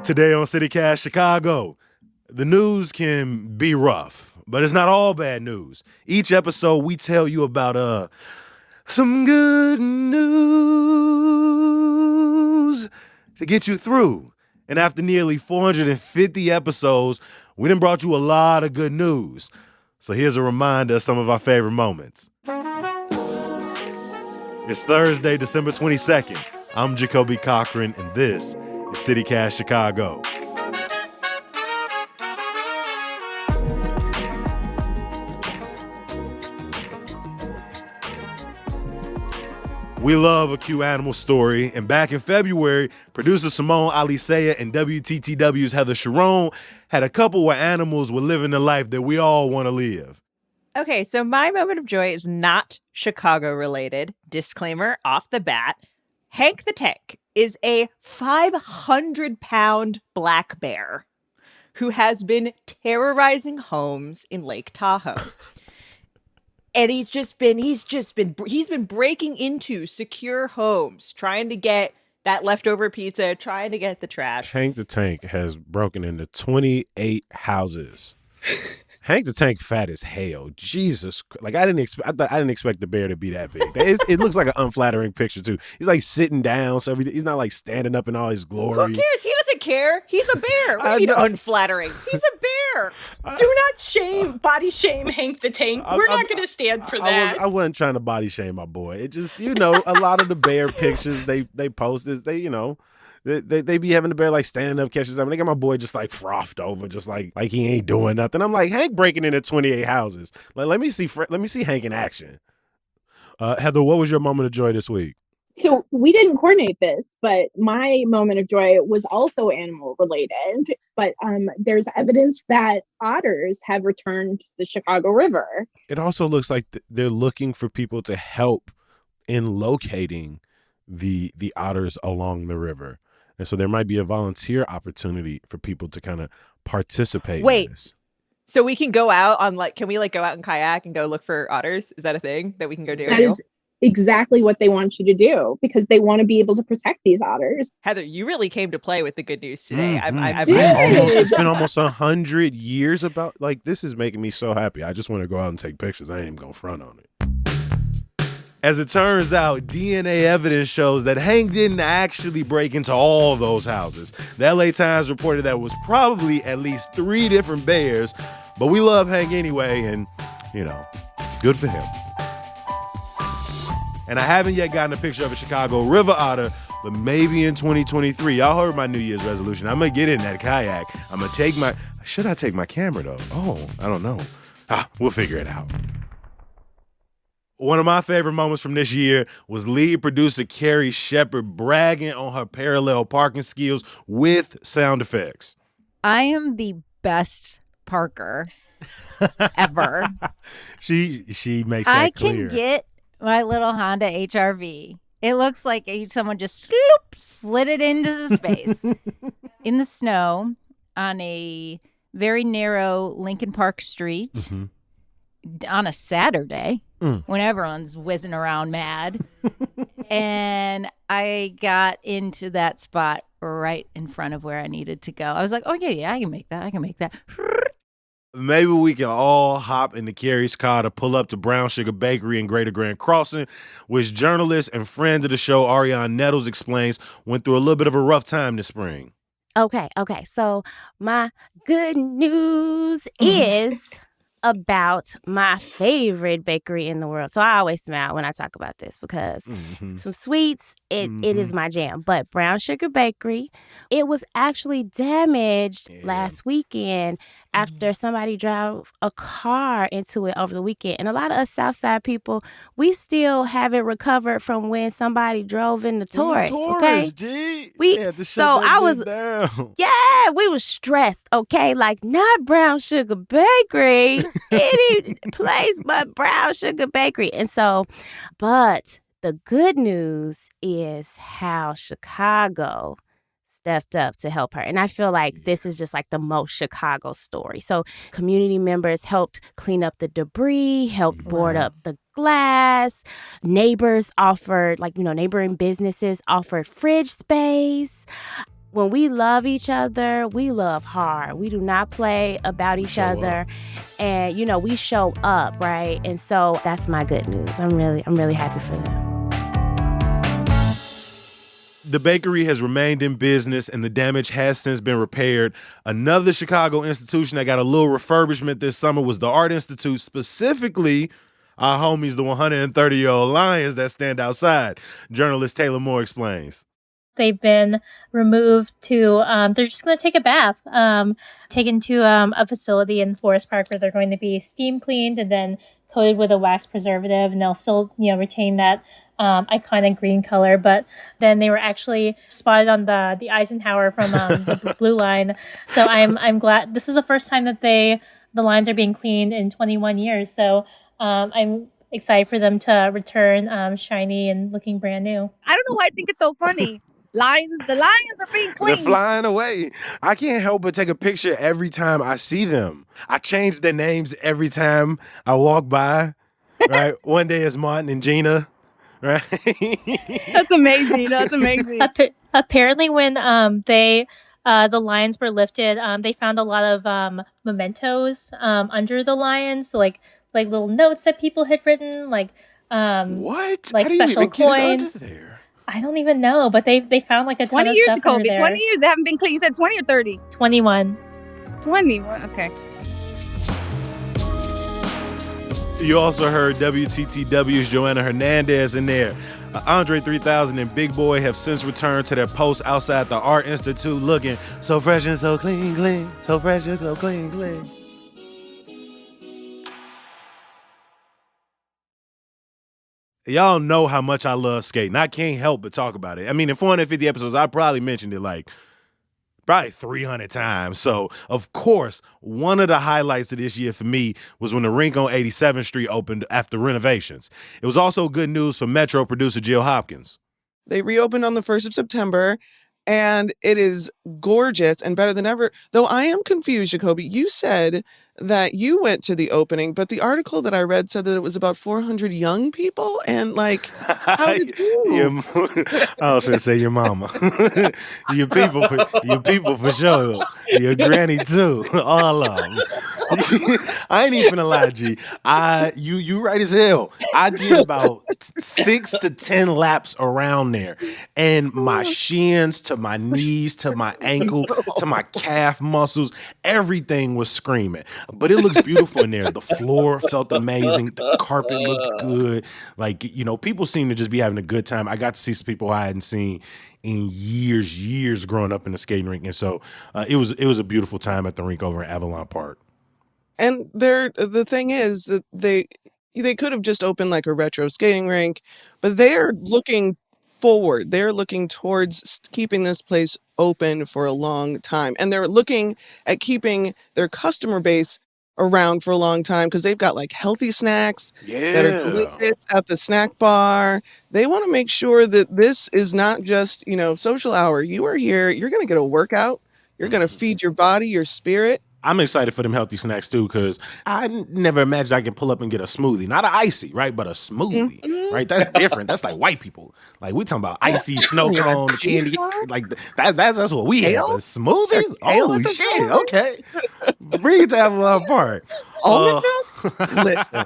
Today on CityCast Chicago, the news can be rough, but it's not all bad news. Each episode, we tell you about some good news to get you through. And after nearly 450 episodes, we done brought you a lot of good news. So here's a reminder of some of our favorite moments. It's Thursday, December 22nd. I'm Jacoby Cochran, and this is CityCast Chicago. We love a cute animal story, and back in February, producer Simone Alisea and WTTW's Heather Sharon had a couple where animals were living the life that we all want to live. Okay, so my moment of joy is not Chicago-related. Disclaimer off the bat. Hank the Tank is a 500-pound black bear who has been terrorizing homes in Lake Tahoe. And he's been breaking into secure homes, trying to get that leftover pizza, trying to get the trash. Hank the Tank has broken into 28 houses. Hank the Tank fat as hell. Jesus, like I didn't expect the bear to be that big. It looks like an unflattering picture too. He's like sitting down, so he's not like standing up in all his glory. Who cares? He doesn't care. He's a bear. What do you mean unflattering? He's a bear. Do not body shame Hank the Tank. We're not going to stand for that. I wasn't trying to body shame my boy. It just, a lot of the bear pictures they post is they be having the bear like standing up, catching something. They got my boy just like frothed over, just like he ain't doing nothing. I'm like, Hank breaking into 28 houses. Like, let me see Hank in action. Heather, what was your moment of joy this week? So we didn't coordinate this, but my moment of joy was also animal related. But there's evidence that otters have returned to the Chicago River. It also looks like they're looking for people to help in locating the otters along the river. And so there might be a volunteer opportunity for people to kind of participate in this. So we can go out on can we go out and kayak and go look for otters? Is that a thing that we can go do? That is exactly what they want you to do because they want to be able to protect these otters. Heather, you really came to play with the good news today. It's been almost 100 years this is making me so happy. I just want to go out and take pictures. I ain't even going to front on it. As it turns out, DNA evidence shows that Hank didn't actually break into all those houses. The LA Times reported that it was probably at least 3 different bears, but we love Hank anyway, and, good for him. And I haven't yet gotten a picture of a Chicago River otter, but maybe in 2023. Y'all heard my New Year's resolution. I'm going to get in that kayak. Should I take my camera, though? Oh, I don't know. We'll figure it out. One of my favorite moments from this year was lead producer Carrie Shepard bragging on her parallel parking skills with sound effects. I am the best parker ever. She makes that I clear. Can get my little Honda HR-V. It looks like someone just slid it into the space in the snow on a very narrow Lincoln Park street on a Saturday. When everyone's whizzing around mad. And I got into that spot right in front of where I needed to go. I was like, oh, yeah, I can make that. Maybe we can all hop into Carrie's car to pull up to Brown Sugar Bakery in Greater Grand Crossing, which journalist and friend of the show, Ariane Nettles, explains went through a little bit of a rough time this spring. Okay. So my good news is about my favorite bakery in the world. So I always smile when I talk about this because some sweets, it is my jam. But Brown Sugar Bakery, it was actually damaged last weekend after somebody drove a car into it over the weekend. And a lot of us Southside people, we still haven't recovered from when somebody drove in the Taurus. Okay, G. we was stressed. Okay, like not Brown Sugar Bakery. Any place but Brown Sugar Bakery. And so, but the good news is how Chicago stepped up to help her. And I feel like this is just like the most Chicago story. So community members helped clean up the debris, helped board up the glass. Neighbors offered, neighboring businesses offered fridge space. when we love each other, we love hard. We do not play about each other. And, we show up, right? And so that's my good news. I'm really happy for them. The bakery has remained in business and the damage has since been repaired. Another Chicago institution that got a little refurbishment this summer was the Art Institute, specifically our homies, the 130-year-old lions that stand outside. Journalist Taylor Moore explains. They've been removed to, they're just going to take a bath, taken to a facility in Forest Park where they're going to be steam cleaned and then coated with a wax preservative, and they'll still, retain that iconic green color. But then they were actually spotted on the Eisenhower from the Blue Line. So I'm glad this is the first time that the lines are being cleaned in 21 years. So I'm excited for them to return shiny and looking brand new. I don't know why I think it's so funny. The lions are being cleaned. They're flying away. I can't help but take a picture every time I see them. I change their names every time I walk by. Right? One day it's Martin and Gina. Right? That's amazing. Apparently, when the lions were lifted, they found a lot of mementos under the lions, so like little notes that people had written, what? Like how do you special even get it coins. under there? I don't even know, but they found like a ton 20 of years, stuff Jacoby. under there. 20 years. They haven't been cleaned. You said 20 or 30? 21. 21. Okay. You also heard WTTW's Joanna Hernandez in there. Andre 3000 and Big Boy have since returned to their posts outside the Art Institute looking so fresh and so clean, clean. So fresh and so clean, clean. Y'all know how much I love skating. I can't help but talk about it. I mean, in 450 episodes, I probably mentioned it like probably 300 times. So, of course, one of the highlights of this year for me was when the rink on 87th Street opened after renovations. It was also good news for Metro producer Jill Hopkins. They reopened on the 1st of September, and it is gorgeous and better than ever. Though I am confused, Jacoby. You said that you went to the opening, but the article that I read said that it was about 400 young people, and how did you? I was going to say your mama. your people for sure. Your granny too. All of them. I ain't even gonna lie, G. You right as hell. I did about 6 to 10 laps around there, and my shins to my knees to my ankle to my calf muscles, everything was screaming. But it looks beautiful in there. The floor felt amazing. The carpet looked good. People seem to just be having a good time. I got to see some people I hadn't seen in years growing up in the skating rink, and so it was a beautiful time at the rink over in Avalon Park. And the thing is that they could have just opened like a retro skating rink, but they're looking forward. They're looking towards keeping this place open for a long time. And they're looking at keeping their customer base around for a long time because they've got like healthy snacks that are delicious at the snack bar. They want to make sure that this is not just, social hour. You are here. You're going to get a workout. You're going to feed your body, your spirit. I'm excited for them healthy snacks too, because I never imagined I can pull up and get a smoothie. Not an icy, right? But a smoothie, right? That's different. That's like white people. Like we talking about icy snow cone, candy. Like that's what we have. A smoothie? Oh, shit. Okay. Bring it to Avalon Park. Listen.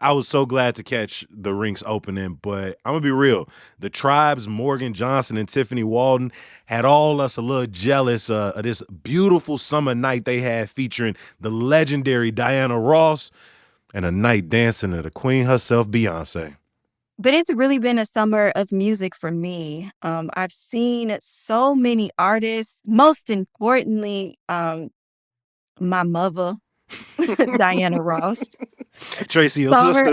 I was so glad to catch the rinks opening, but I'm going to be real. The Tribes, Morgan Johnson and Tiffany Walden, had all us a little jealous of this beautiful summer night they had featuring the legendary Diana Ross and a night dancing to the queen herself, Beyonce. But it's really been a summer of music for me. I've seen so many artists, most importantly, my mother, Diana Ross. Tracy, your sister.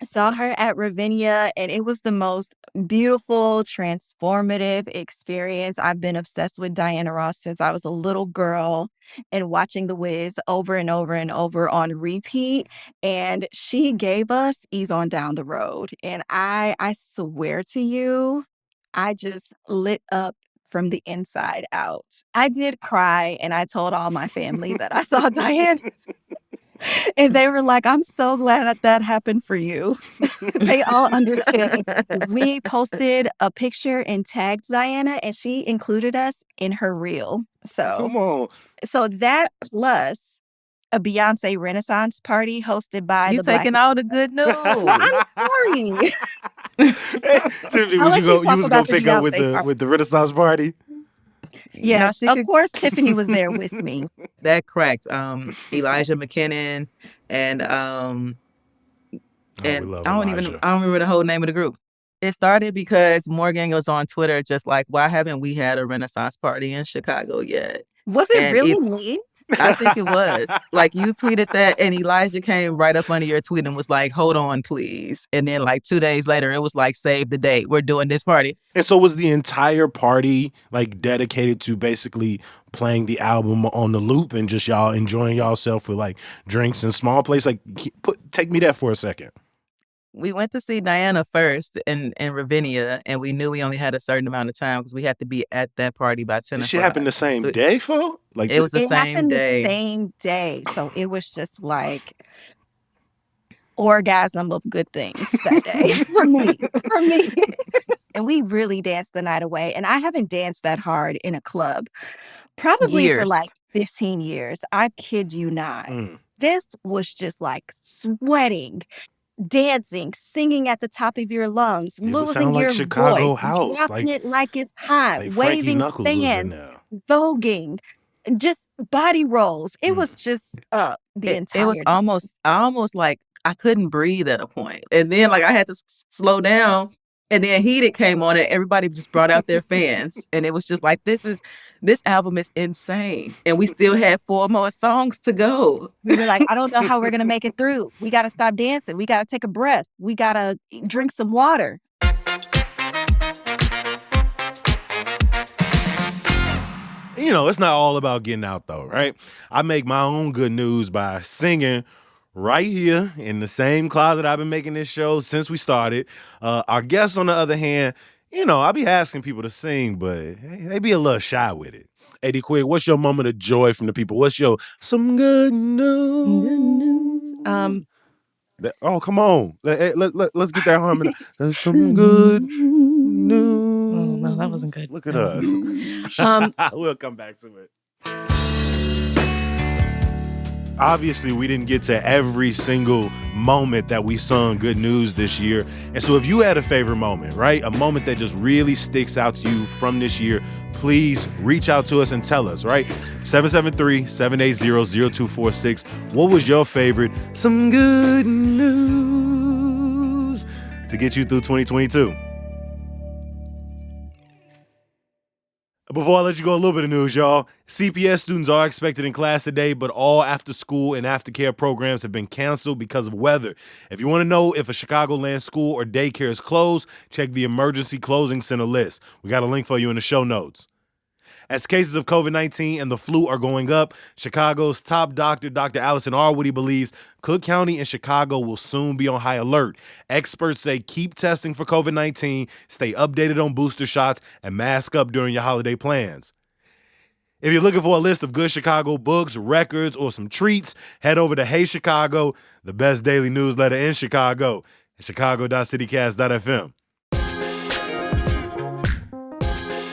Saw her at Ravinia, and it was the most beautiful, transformative experience. I've been obsessed with Diana Ross since I was a little girl and watching The Wiz over and over and over on repeat. And she gave us Ease On Down the Road. And I swear to you, I just lit up from the inside out. I did cry, and I told all my family that I saw Diana. And they were like, I'm so glad that happened for you. They all understood. We posted a picture and tagged Diana, and she included us in her reel. Come on. So that plus a Beyonce Renaissance party hosted by You the Black. taking all the good news. I'm sorry. Tiffany, I'll was let you you talk was about gonna the pick up with Beyonce the Renaissance party? Yeah, No, she of could- course Tiffany was there with me. That cracked. Elijah McKinnon and We and love I don't Elijah. remember the whole name of the group. It started because Morgan was on Twitter just like, why haven't we had a Renaissance party in Chicago yet? Was it And really me? I think it was. Like you tweeted that and Elijah came right up under your tweet and was like, hold on, please. And then like 2 days later, it was like, save the date. We're doing this party. And so was the entire party like dedicated to basically playing the album on the loop and just y'all enjoying yourself with like drinks and small plates? Like take me there for a second. We went to see Diana first in Ravinia, and we knew we only had a certain amount of time because we had to be at that party by 10 Did o'clock. shit happen the same day, fo? Like It was the It same happened day. the same day. So it was just like orgasm of good things that day for me. And we really danced the night away. And I haven't danced that hard in a club probably for Years. like 15 years. I kid you not. Mm. This was just like sweating, dancing, singing at the top of your lungs, It would losing sound like your Chicago voice, house, dropping it like it's hot, like Frankie waving Knuckles was in fans, there. voguing, just body rolls. It was just up the entire It was time. almost like I couldn't breathe at a point. And then like I had to slow down. And then Heated came on and everybody just brought out their fans. And it was just like, this album is insane. And we still had 4 more songs to go. We were like, I don't know how we're going to make it through. We got to stop dancing. We got to take a breath. We got to drink some water. You know, it's not all about getting out though, right? I make my own good news by singing right here in the same closet I've been making this show since we started. Our guests, on the other hand, you know, I be asking people to sing, but they be a little shy with it. Eddie Quig, what's your moment of joy from the people? What's your some good news? Oh, come on. Let's get that harmony. There's some good news. Oh, no, that wasn't good. Look at That us. We'll come back to it. Obviously, we didn't get to every single moment that we sung good news this year. And so if you had a favorite moment, right, a moment that just really sticks out to you from this year, please reach out to us and tell us, right? 773-780-0246. What was your favorite some good news to get you through 2022? Before I let you go, a little bit of news, y'all. CPS students are expected in class today, but all after-school and aftercare programs have been canceled because of weather. If you want to know if a Chicagoland school or daycare is closed, check the emergency closing center list. We got a link for you in the show notes. As cases of COVID-19 and the flu are going up, Chicago's top doctor, Dr. Allison Arwoody, believes Cook County and Chicago will soon be on high alert. Experts say keep testing for COVID-19, stay updated on booster shots, and mask up during your holiday plans. If you're looking for a list of good Chicago books, records, or some treats, head over to Hey Chicago, the best daily newsletter in Chicago, at chicago.citycast.fm.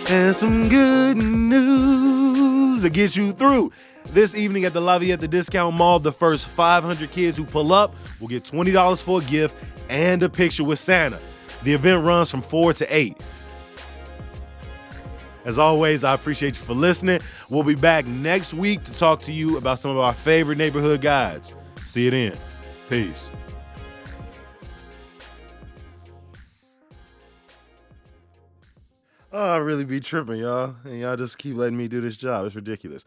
And some good news to get you through. This evening at the Lafayette the Discount Mall, the first 500 kids who pull up will get $20 for a gift and a picture with Santa. The event runs from 4 to 8. As always, I appreciate you for listening. We'll be back next week to talk to you about some of our favorite neighborhood guides. See you then. Peace. Oh, I really be tripping, y'all. And y'all just keep letting me do this job. It's ridiculous.